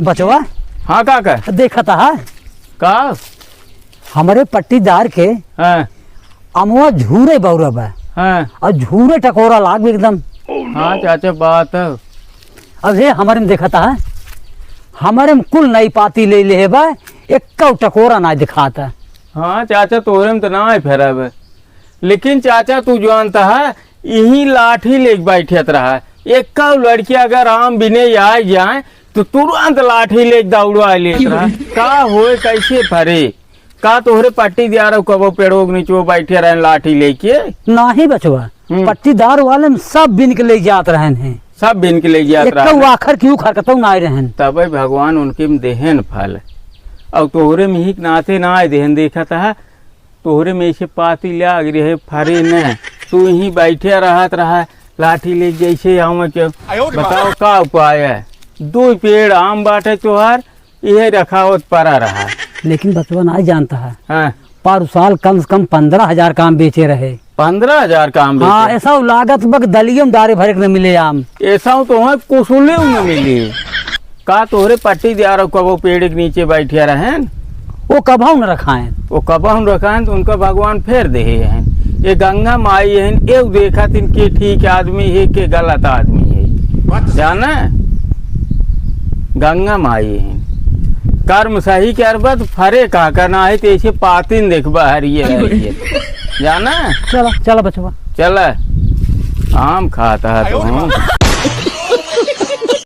बचवा हाँ काका देखा था का हमारे पट्टीदार के हाँ अमुआ झूरे बौरब है हाँ और झूरे टकोरा लाग एकदम। हाँ चाचा बात है। अब हे हमारे में देखा था हमारे में कुल नई पाती ले ले बा एक टकोरा ना दिखाता। हाँ चाचा तोरे में तो ना है फेरब, लेकिन चाचा तू जानता है यही लाठी ले बैठत रहा। एक लड़की अगर आम बिने आ जाए तो तुरंत लाठी ले दौड़ा ले रहा। का होए कैसे फरे का तोहरे पट्टी दिया रहो कबो पेड़ों के नीचे बैठे रहे लाठी लेके ना ही बचवा पट्टीदार वाले में सब बिन के ले जात रहन हैं, सब बिन के ले जात रहे आखिर क्यों खरकतौ ना रहन तब भगवान उनके में देहन फल और तोहरे में ही नाते ना आए देहन देखा था तोहरे में ऐसे पाती लाग रहे फरे न तू यही बैठे रहत रहा लाठी ले जैसे आम के बताओ का उपाय है। 2 पेड़ आम बाटे तोहार यह रखा पड़ा रहा। लेकिन बचवा ना जानता है हाँ पर साल कम से कम 15,000 काम बेचे रहे। 15,000 का आम हाँ ऐसा लागत बक दलियम दारे भरे न मिले आम ऐसा तो है कुसुले में मिली का तोहरे पट्टी दिया रहो कबो पेड़ के नीचे बैठे रहे वो कभाऊ न रखाए वो कबहू रखा तो उनका भगवान फेर दे हैं। ये गंगा माई है एक देखा तीन के ठीक आदमी है के गलत आदमी है जाना गंगा माई है कर्म सही करबत फरे का करना है तो ऐसे पातिन देखबा हरिये जाना। चला चला बचवा चल आम खाता है तो